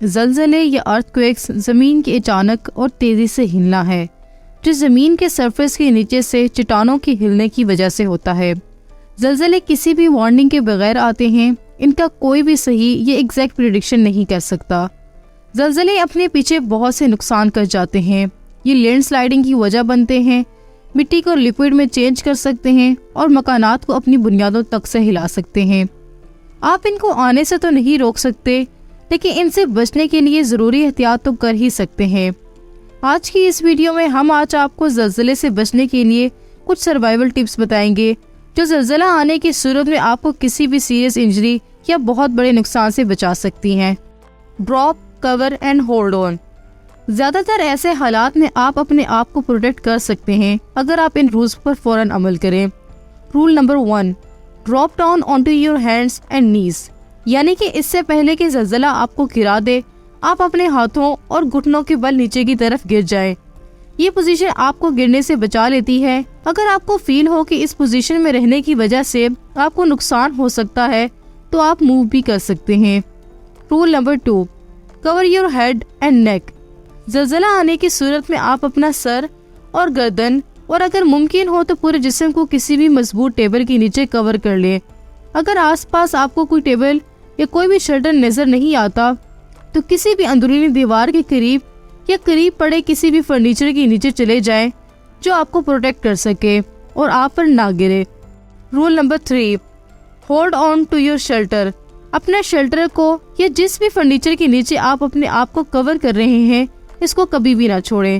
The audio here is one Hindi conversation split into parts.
जलजले या अर्थक्वेक्स ज़मीन के अचानक और तेज़ी से हिलना है जो ज़मीन के सरफेस के नीचे से चट्टानों के हिलने की वजह से होता है। जलजले किसी भी वार्निंग के बगैर आते हैं, इनका कोई भी सही या एग्जैक्ट प्रेडिक्शन नहीं कर सकता। जलजले अपने पीछे बहुत से नुकसान कर जाते हैं। ये लैंडस्लाइडिंग की वजह बनते हैं, मिट्टी को लिक्विड में चेंज कर सकते हैं और मकानात को अपनी बुनियादों तक से हिला सकते हैं। आप इनको आने से तो नहीं रोक सकते, लेकिन इनसे बचने के लिए ज़रूरी एहतियात तो कर ही सकते हैं। आज की इस वीडियो में हम आज आपको जलजले से बचने के लिए कुछ सर्वाइवल टिप्स बताएंगे जो जलजला आने की सूरत में आपको किसी भी सीरियस इंजरी या बहुत बड़े नुकसान से बचा सकती हैं। Drop, cover and hold on. ज़्यादातर ऐसे हालात में आप अपने आप को प्रोटेक्ट कर सकते हैं अगर आप इन रूल्स पर फौरन अमल करें। Rule number 1, drop down onto your hands and knees. यानी कि इससे पहले कि जलजला आपको गिरा दे, आप अपने हाथों और घुटनों के बल नीचे की तरफ गिर जाएं। ये पोजीशन आपको गिरने से बचा लेती है। अगर आपको फील हो कि इस पोजीशन में रहने की वजह से आपको नुकसान हो सकता है तो आप मूव भी कर सकते हैं। Rule number 2, cover your head and neck. जलजला आने की सूरत में आप अपना सर और गर्दन और अगर मुमकिन हो तो पूरे जिस्म को किसी भी मजबूत टेबल के नीचे कवर कर लें। अगर आसपास आपको कोई टेबल या कोई भी शटर नजर नहीं आता तो किसी भी अंदरूनी दीवार के करीब या करीब पड़े किसी भी फर्नीचर के नीचे चले जाएं जो आपको प्रोटेक्ट कर सके और आप पर ना गिरे। Rule number 3, hold on to your shelter. अपने शेल्टर को या जिस भी फर्नीचर के नीचे आप अपने आप को कवर कर रहे हैं इसको कभी भी ना छोड़ें।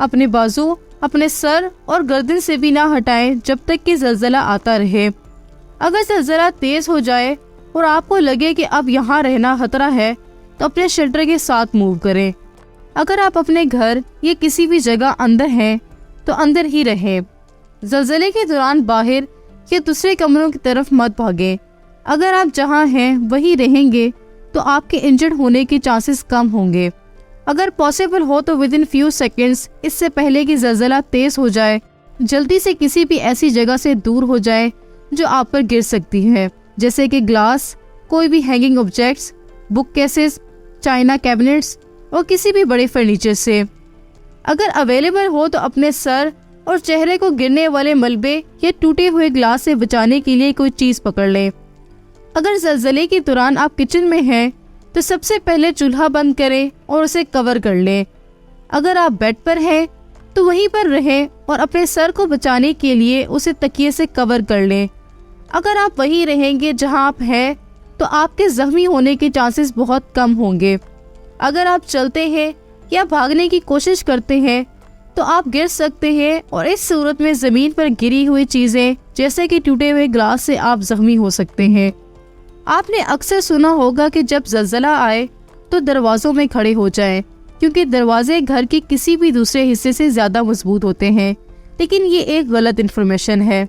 अपने बाजू, अपने सर और गर्दन से भी ना हटाएं जब तक कि जलजला आता रहे। अगर जलजला तेज हो जाए और आपको लगे कि अब यहाँ रहना खतरा है तो अपने शेल्टर के साथ मूव करें। अगर आप अपने घर या किसी भी जगह अंदर हैं तो अंदर ही रहें। जलजले के दौरान बाहर या दूसरे कमरों की तरफ मत भागें। अगर आप जहां हैं वहीं रहेंगे तो आपके इंजर्ड होने के चांसेस कम होंगे। अगर पॉसिबल हो तो विद इन फ्यू सेकेंड्स, इससे पहले कि जलजला तेज हो जाए, जल्दी से किसी भी ऐसी जगह से दूर हो जाए जो आप पर गिर सकती है, जैसे कि ग्लास, कोई भी hanging objects, book cases, China cabinets और किसी भी बड़े फर्नीचर से। अगर अवेलेबल हो तो अपने सर और चेहरे को गिरने वाले मलबे या टूटे हुए ग्लास से बचाने के लिए कोई चीज पकड़ लें। अगर जलजले के दौरान आप किचन में हैं तो सबसे पहले चूल्हा बंद करें और उसे कवर कर लें। अगर आप बेड पर हैं तो वहीं पर रहें और अपने सर को बचाने के लिए उसे तकिए से कवर कर लें। अगर आप वहीं रहेंगे जहां आप हैं तो आपके जख्मी होने के चांसेस बहुत कम होंगे। अगर आप चलते हैं या भागने की कोशिश करते हैं तो आप गिर सकते हैं और इस सूरत में ज़मीन पर गिरी हुई चीज़ें जैसे कि टूटे हुए ग्लास से आप जख्मी हो सकते हैं। आपने अक्सर सुना होगा कि जब जलजला आए तो दरवाज़ों में खड़े हो जाएं, क्योंकि दरवाजे घर के किसी भी दूसरे हिस्से से ज़्यादा मजबूत होते हैं। लेकिन ये एक गलत इन्फॉर्मेशन है।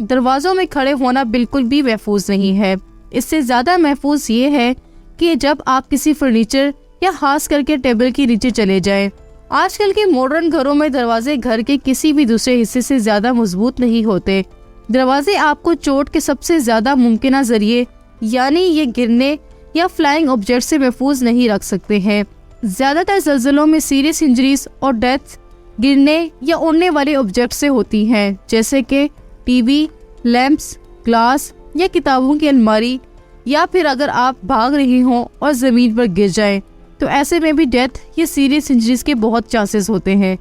दरवाज़ों में खड़े होना बिल्कुल भी महफूज नहीं है। इससे ज़्यादा महफूज ये है कि जब आप किसी फर्नीचर या खास करके टेबल के नीचे चले जाएं। आजकल के मॉडर्न घरों में दरवाजे घर के किसी भी दूसरे हिस्से से ज्यादा मजबूत नहीं होते। दरवाजे आपको चोट के सबसे ज्यादा मुमकिन जरिए यानी ये गिरने या फ्लाइंग ऑब्जेक्ट से महफूज नहीं रख सकते हैं। ज्यादातर जलजलों में सीरियस इंजरीज और डेथ गिरने या उड़ने वाले ऑब्जेक्ट से होती हैं, जैसे कि टीवी, लैंप्स, ग्लास या किताबों की अलमारी, या फिर अगर आप भाग रही हों और जमीन पर गिर जाएं तो ऐसे में भी डेथ या सीरियस इंजरीज के बहुत चांसेस होते हैं।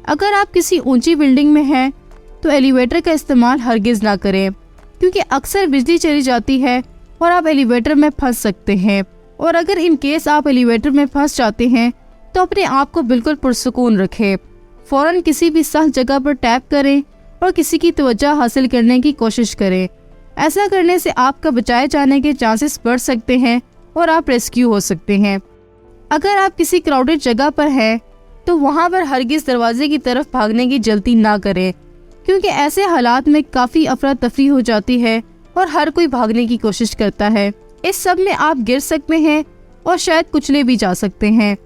अगर आप किसी ऊंची बिल्डिंग में हैं तो एलिवेटर का इस्तेमाल हरगिज ना करें, क्योंकि अक्सर बिजली चली जाती है और आप एलिवेटर में फंस सकते हैं। और अगर इन केस आप एलिवेटर में फंस जाते हैं तो अपने आप को बिल्कुल पुरसुकून रखें। फौरन किसी भी सख्त जगह पर टैप करें और किसी की तवज्जो हासिल करने की कोशिश करें। ऐसा करने से आपका बचाए जाने के चांसेस बढ़ सकते हैं और आप रेस्क्यू हो सकते हैं। अगर आप किसी क्राउडेड जगह पर हैं तो वहां पर हरगिज दरवाजे की तरफ भागने की जल्दी ना करें, क्योंकि ऐसे हालात में काफ़ी अफरा तफरी हो जाती है और हर कोई भागने की कोशिश करता है। इस सब में आप गिर सकते हैं और शायद कुचले भी जा सकते हैं।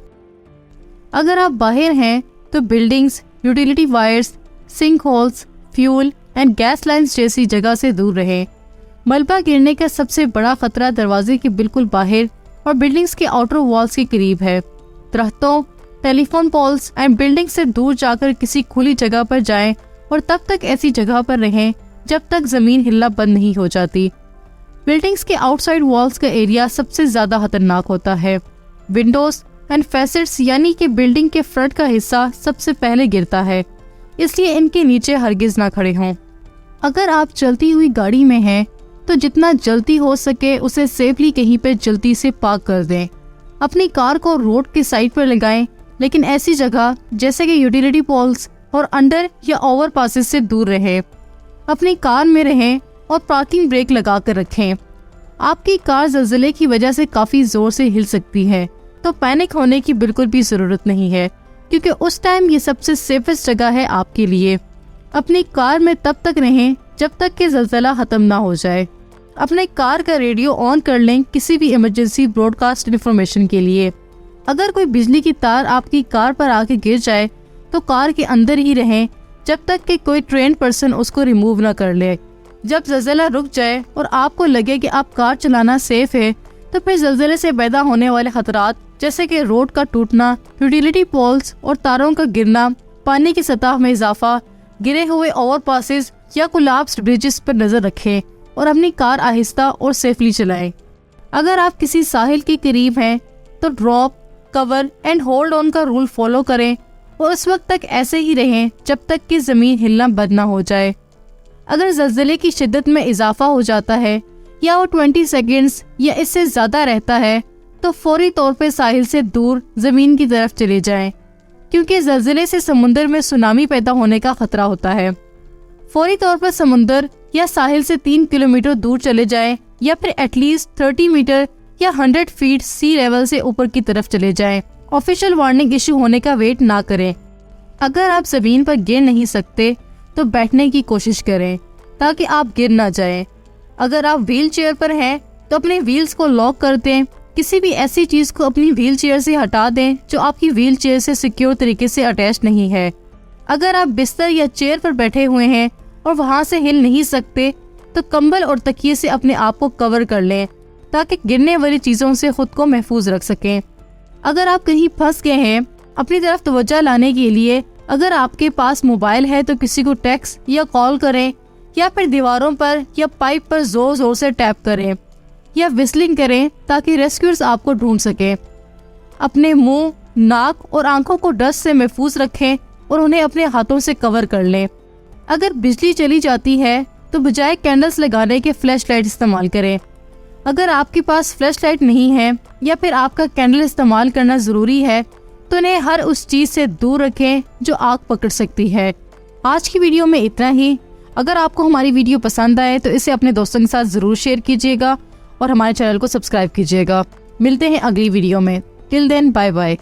अगर आप बाहर हैं तो buildings, utility wires, sink holes, fuel and gas lines जैसी जगह से दूर रहें। मलबा गिरने का सबसे बड़ा खतरा दरवाजे के बिल्कुल बाहर और बिल्डिंग्स के आउटर वॉल्स के करीब है। दरख्तों, टेलीफोन पोल्स एंड बिल्डिंग से दूर जाकर किसी खुली जगह पर जाएं और तब तक ऐसी जगह पर रहें जब तक जमीन हिलना बंद नहीं हो जाती। बिल्डिंग्स के आउटसाइड वॉल्स का एरिया सबसे ज्यादा खतरनाक होता है। विंडोज एंड फैसेट्स यानी कि बिल्डिंग के फ्रंट का हिस्सा सबसे पहले गिरता है, इसलिए इनके नीचे हरगिज ना खड़े हों। अगर आप चलती हुई गाड़ी में हैं तो जितना जल्दी हो सके उसे सेफली कहीं पर जल्दी से पार्क कर दें। अपनी कार को रोड की साइड पर लगाएं, लेकिन ऐसी जगह जैसे कि यूटिलिटी पोल्स और अंडर या ओवर पासेस से दूर रहें। अपनी कार में रहें और पार्किंग ब्रेक लगा कर रखें। आपकी कार ज़लज़ले की वजह से काफ़ी ज़ोर से हिल सकती है, तो पैनिक होने की बिल्कुल भी ज़रूरत नहीं है, क्योंकि उस टाइम ये सबसे सेफेस्ट जगह है आपके लिए। अपनी कार में तब तक रहें जब तक कि ज़लज़ला ख़त्म ना हो जाए। अपने कार का रेडियो ऑन कर लें किसी भी इमरजेंसी ब्रॉडकास्ट इन्फॉर्मेशन के लिए। अगर कोई बिजली की तार आपकी कार पर आके गिर जाए तो कार के अंदर ही रहें जब तक कि कोई ट्रेन्ड पर्सन उसको रिमूव ना कर ले। जब ज़लज़ला रुक जाए और आपको लगे कि आप कार चलाना सेफ है, तो फिर ज़लज़ले से पैदा होने वाले खतरात जैसे कि रोड का टूटना, यूटिलिटी पोल्स और तारों का गिरना, पानी की सतह में इजाफा, गिरे हुए ओवरपासेस या कोलैप्स्ड ब्रिजेस पर नजर रखें और अपनी कार आहिस्ता और सेफली चलाएं। अगर आप किसी साहिल के करीब हैं तो drop, cover and hold on का रूल फॉलो करें और उस वक्त तक ऐसे ही रहें जब तक कि ज़मीन हिलना बंद ना हो जाए। अगर ज़लज़ले की शिद्दत में इजाफा हो जाता है या वो 20 सेकेंड्स या इससे ज़्यादा रहता है तो फौरी तौर पे साहिल से दूर ज़मीन की तरफ चले जाएं, क्योंकि ज़लज़ले से समुंदर में सुनामी पैदा होने का खतरा होता है। फौरी तौर पर समुंदर या साहिल से 3 किलोमीटर दूर चले जाएं या फिर एटलीस्ट 30 मीटर या 100 फीट सी लेवल से ऊपर की तरफ चले जाएं। ऑफिशियल वार्निंग इशू होने का वेट ना करें। अगर आप ज़मीन पर गिर नहीं सकते तो बैठने की कोशिश करें ताकि आप गिर ना जाएं। अगर आप व्हील चेयर पर हैं तो अपने व्हील्स को लॉक कर दें। किसी भी ऐसी चीज़ को अपनी व्हील चेयर से हटा दें जो आपकी व्हील चेयर से सिक्योर तरीके से अटैच नहीं है। अगर आप बिस्तर या चेयर पर बैठे हुए हैं और वहाँ से हिल नहीं सकते तो कंबल और तकिए से अपने आप को कवर कर लें ताकि गिरने वाली चीज़ों से खुद को महफूज रख सकें। अगर आप कहीं फंस गए हैं, अपनी तरफ तवज्जो लाने के लिए अगर आपके पास मोबाइल है तो किसी को टेक्स्ट या कॉल करें या फिर दीवारों पर या पाइप पर जोर जोर से टैप करें या विस्लिंग करें ताकि रेस्क्यूअर्स आपको ढूंढ सकें। अपने मुंह, नाक और आंखों को डस्ट से महफूज रखें और उन्हें अपने हाथों से कवर कर लें। अगर बिजली चली जाती है तो बजाय कैंडल्स लगाने के फ्लैश लाइट इस्तेमाल करें। अगर आपके पास फ्लैश लाइट नहीं है या फिर आपका कैंडल इस्तेमाल करना ज़रूरी है तो उन्हें हर उस चीज़ से दूर रखें जो आग पकड़ सकती है। आज की वीडियो में इतना ही। अगर आपको हमारी वीडियो पसंद आए तो इसे अपने दोस्तों के साथ ज़रूर शेयर कीजिएगा और हमारे चैनल को सब्सक्राइब कीजिएगा। मिलते हैं अगली वीडियो में। Till then, bye bye.